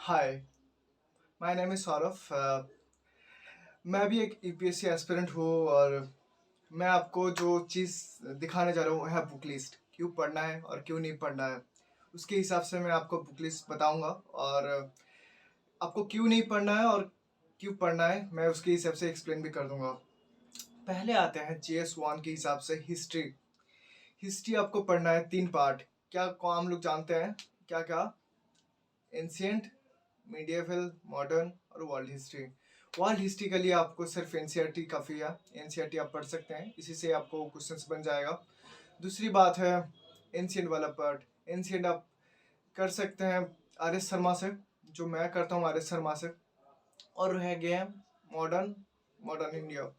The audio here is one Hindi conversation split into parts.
Hi, my name is Saurabh. मैं भी एक यूपीएससी एस्पिरेंट हूँ और मैं आपको जो चीज़ दिखाने जा रहा हूँ वो है बुक लिस्ट। क्यों पढ़ना है और क्यों नहीं पढ़ना है, उसके हिसाब से मैं आपको बुक लिस्ट बताऊँगा और आपको क्यों नहीं पढ़ना है और क्यों पढ़ना है मैं उसके हिसाब से एक्सप्लेन भी कर दूँगा। पहले आते हैं JS1 के हिसाब से हिस्ट्री। हिस्ट्री आपको पढ़ना है 3 पार्ट। क्या को हम लोग जानते हैं क्या-क्या? एंशिएंट, मीडिएवल, मॉडर्न और वर्ल्ड हिस्ट्री। वर्ल्ड हिस्ट्री के लिए आपको सिर्फ एनसीईआरटी काफ़ी है। एनसीईआरटी आप पढ़ सकते हैं, इसी से आपको क्वेश्चंस बन जाएगा। दूसरी बात है एंशिएंट वाला पार्ट। एंशिएंट आप कर सकते हैं आर.एस. शर्मा से, जो मैं करता हूँ आर.एस. शर्मा से। और रह गया है मॉडर्न। मॉडर्न इंडिया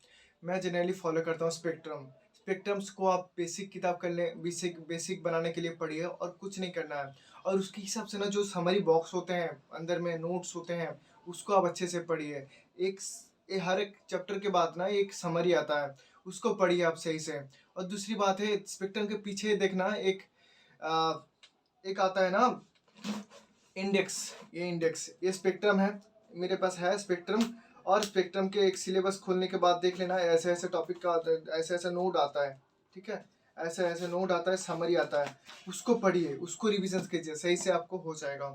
मैं जनरली फॉलो करता हूँ स्पेक्ट्रम। स्पेक्ट्रम्स को आप बेसिक किताब कर लें, बेसिक बेसिक बनाने के लिए पढ़िए और कुछ नहीं करना है। और उसके हिसाब से ना जो समरी बॉक्स होते हैं, अंदर में नोट्स होते हैं, उसको आप अच्छे से पढ़िए। हर एक चैप्टर के बाद ना एक समरी आता है, उसको पढ़िए आप सही से। और दूसरी बात है स्पेक्ट्रम के पीछे देखना आ, एक आता है ना इंडेक्स। ये स्पेक्ट्रम है, मेरे पास है स्पेक्ट्रम। और स्पेक्ट्रम के एक सिलेबस खोलने के बाद देख लेना ऐसे ऐसे टॉपिक का ऐसे ऐसे नोट आता है, ठीक है। ऐसे ऐसे नोट आता है, समरी आता है, उसको पढ़िए, उसको रिविजन कीजिए, सही से आपको हो जाएगा।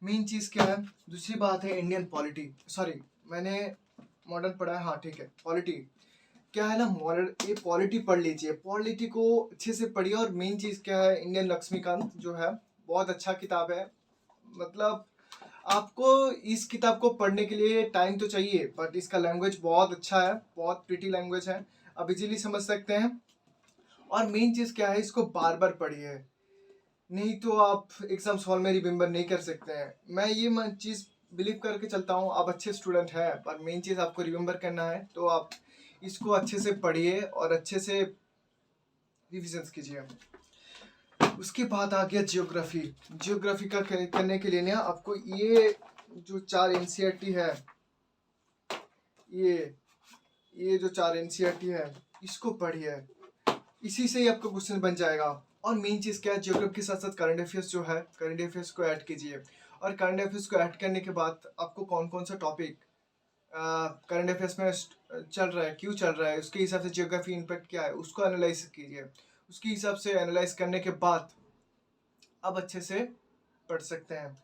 मेन चीज़ क्या है, दूसरी बात है इंडियन पॉलिटी। सॉरी, मैंने मॉडर्न पढ़ा है, हाँ ठीक है। पॉलिटी क्या है ना, मॉडर्न ये पॉलिटी पढ़ लीजिए, पॉलिटी को अच्छे से पढ़िए। और मेन चीज़ क्या है, इंडियन लक्ष्मीकांत जो है बहुत अच्छा किताब है। मतलब आपको इस किताब को पढ़ने के लिए टाइम तो चाहिए, बट इसका लैंग्वेज बहुत अच्छा है, बहुत प्रिटी लैंग्वेज है, आप इजीली समझ सकते हैं। और मेन चीज़ क्या है, इसको बार बार पढ़िए, नहीं तो आप एग्जाम्स हॉल में रिमेम्बर नहीं कर सकते हैं। मैं ये चीज़ बिलीव करके चलता हूँ, आप अच्छे स्टूडेंट हैं, पर मेन चीज़ आपको रिमेम्बर करना है, तो आप इसको अच्छे से पढ़िए और अच्छे से रिविजन कीजिए। उसके बाद आ गया जियोग्राफी। जियोग्राफी का करने के लिए ना आपको ये जो 4 एनसीईआरटी है, ये जो 4 एनसीईआरटी है, इसको पढ़िए, इसी से ही आपका क्वेश्चन बन जाएगा। और मेन चीज़ क्या है, जियोग्राफी के साथ साथ करंट अफेयर्स जो है, करंट अफेयर्स को ऐड कीजिए। और करंट अफेयर्स को ऐड करने के बाद आपको कौन कौन सा टॉपिक करंट अफेयर्स में चल रहा है, क्यों चल रहा है, उसके हिसाब से जियोग्राफी इम्पैक्ट क्या है, उसको एनालाइज कीजिए। उसके हिसाब से एनालाइज करने के बाद आप अच्छे से पढ़ सकते हैं।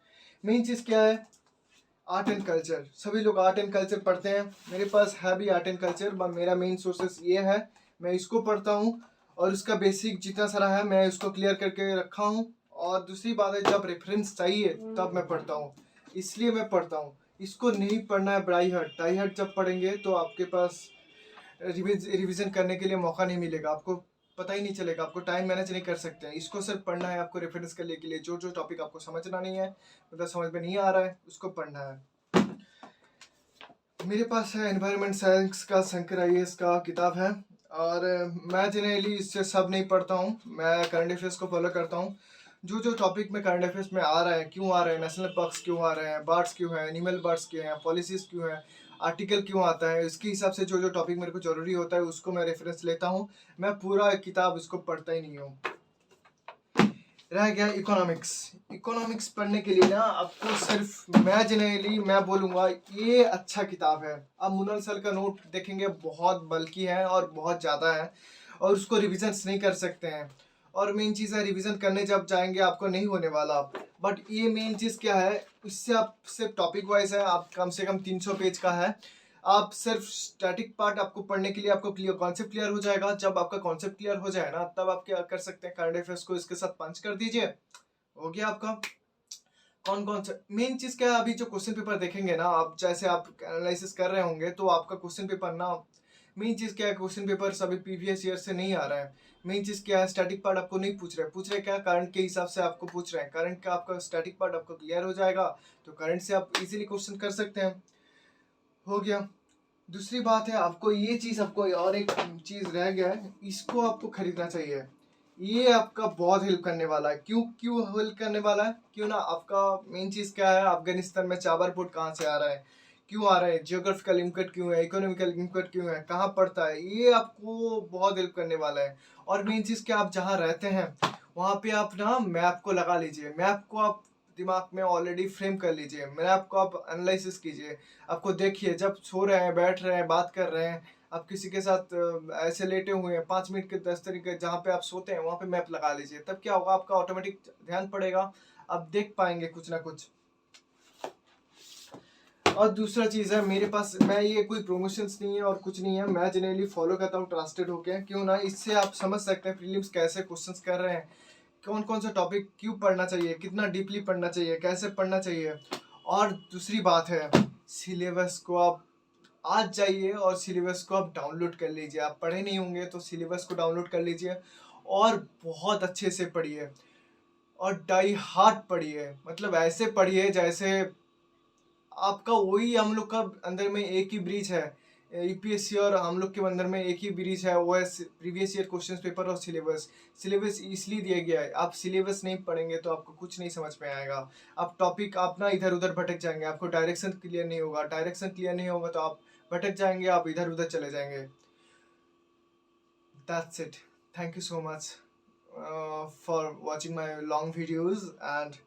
मेन चीज़ क्या है, आर्ट एंड कल्चर। सभी लोग आर्ट एंड कल्चर पढ़ते हैं, मेरे पास है भी आर्ट एंड कल्चर, मेरा मेन सोर्सेस ये है, मैं इसको पढ़ता हूँ। और उसका बेसिक जितना सारा है मैं उसको क्लियर करके रखा हूँ। और दूसरी बात है, जब रेफरेंस चाहिए तब मैं पढ़ता हूँ, इसलिए मैं पढ़ता हूँ। इसको नहीं पढ़ना है डाई हर्ट जब पढ़ेंगे तो आपके पास रिविजन करने के लिए मौका नहीं मिलेगा, आपको पता ही नहीं चलेगा, आपको टाइम मैनेज नहीं कर सकते हैं। इसको सिर्फ पढ़ना है आपको रेफरेंस करने के लिए, जो जो टॉपिक आपको समझना नहीं है, मतलब समझ में नहीं आ रहा है, उसको पढ़ना है। मेरे पास है एनवायरनमेंट साइंस का शंकर IAS का किताब है। और मैं जनरली इससे सब नहीं पढ़ता हूँ, मैं करंट अफेयर्स को फॉलो करता हूँ। जो जो टॉपिक में करंट अफेयर्स में आ रहा है, क्यों आ रहा है, नेशनल पार्क्स क्यों आ रहे हैं, बर्ड्स क्यों हैं, एनिमल बर्ड्स क्यों हैं, पॉलिसीज क्यों हैं, आर्टिकल क्यों आता है, इसके हिसाब से जो जो टॉपिक मेरे को ज़रूरी होता है उसको मैं रेफरेंस लेता हूँ। मैं पूरा किताब उसको पढ़ता ही नहीं हूँ। रह गया इकोनॉमिक्स। इकोनॉमिक्स पढ़ने के लिए ना आपको सिर्फ मैं बोलूँगा ये अच्छा किताब है। आप मुनल सर का नोट देखेंगे, बहुत बल्कि है और बहुत ज़्यादा है, और उसको रिविजन्स नहीं कर सकते हैं। और मेन चीज़ है, रिवीजन करने जब जाएंगे आपको नहीं होने वाला। बट ये मेन चीज़ क्या है, इससे आप सिर्फ टॉपिक वाइज है, आप कम से कम 300 पेज का है, आप सिर्फ स्टैटिक पार्ट आपको पढ़ने के लिए आपको कॉन्सेप्ट क्लियर हो जाएगा। जब आपका कॉन्सेप्ट क्लियर हो जाए ना, तब आप क्या कर सकते हैं, करंट अफेयर्स को इसके साथ पंच कर दीजिए, हो गया आपका। कौन कौन सा मेन चीज क्या है, अभी जो क्वेश्चन पेपर देखेंगे ना आप, जैसे आप एनालिसिस कर रहे होंगे तो आपका क्वेश्चन पेपर ना, मेन चीज क्या है, क्वेश्चन पेपर सभी प्रीवियस ईयर से नहीं आ रहा है। मेन चीज क्या है, स्टैटिक पार्ट आपको नहीं पूछ रहे क्या, करंट के हिसाब से आपको पूछ रहे हैं। करंट का आपका स्टैटिक पार्ट आपको क्लियर हो जाएगा, तो करंट से आप इजीली क्वेश्चन कर सकते हैं, हो गया। दूसरी बात है, आपको ये चीज़, आपको और एक चीज़ रह गया है, इसको आपको खरीदना चाहिए। ये आपका बहुत हेल्प करने वाला है। क्यों क्यों हेल्प करने वाला है, क्यों ना, आपका मेन चीज़ क्या है, अफगानिस्तान में चाबर पोर्ट कहाँ से आ रहा है, क्यों आ रहा है, जियोग्राफिकल इम्पैक्ट क्यों है, इकोनॉमिकल इम्पैक्ट क्यों है, कहाँ पड़ता है, ये आपको बहुत हेल्प करने वाला है। और मेन चीज़ क्या, आप जहाँ रहते हैं वहाँ पे आप ना मैप को लगा लीजिए। मैप को आप दिमाग में ऑलरेडी फ्रेम कर लीजिए। मैंने आपको आप एनालिसिस कीजिए, आपको देखिए जब सो रहे हैं, बैठ रहे हैं, बात कर रहे हैं, आप किसी के साथ ऐसे लेटे हुए हैं, 5 मिनट के 10 तरीके जहाँ पे आप सोते हैं वहाँ पे मैप लगा लीजिए। तब क्या होगा, आपका ऑटोमेटिक ध्यान पड़ेगा, आप देख पाएंगे कुछ ना कुछ। और दूसरा चीज़ है, मेरे पास, मैं ये कोई प्रमोशंस नहीं है और कुछ नहीं है, मैं जनरली फॉलो करता हूँ ट्रस्टेड होके, क्यों ना, इससे आप समझ सकते हैं प्रीलिम्स कैसे क्वेश्चंस कर रहे हैं, कौन कौन सा टॉपिक क्यों पढ़ना चाहिए, कितना डीपली पढ़ना चाहिए, कैसे पढ़ना चाहिए। और दूसरी बात है, सिलेबस को आप आज जाइए और सिलेबस को आप डाउनलोड कर लीजिए। आप पढ़े नहीं होंगे तो सिलेबस को डाउनलोड कर लीजिए और बहुत अच्छे से पढ़िए और डाई हार्ट पढ़िए, मतलब ऐसे पढ़िए जैसे आपका वही, हम लोग का अंदर में एक ही ब्रिज है, यूपीएससी और हम लोग के अंदर में एक ही ब्रिज है, वो है प्रीवियस ईयर क्वेश्चन पेपर और सिलेबस। सिलेबस इसलिए दिया गया है, आप सिलेबस नहीं पढ़ेंगे तो आपको कुछ नहीं समझ में आएगा, आप टॉपिक आप ना इधर उधर भटक जाएंगे, आपको डायरेक्शन क्लियर नहीं होगा, डायरेक्शन क्लियर नहीं होगा तो आप भटक जाएंगे, आप इधर उधर चले जाएंगे। That's it, thank you so much for watching my long videos, and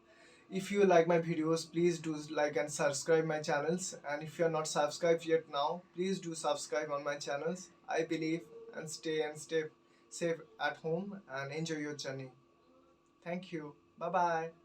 if you like my videos, please do like and subscribe my channels, and if you are not subscribed yet now, please do subscribe on my channels. I believe, and stay safe at home and enjoy your journey. Thank you. Bye bye.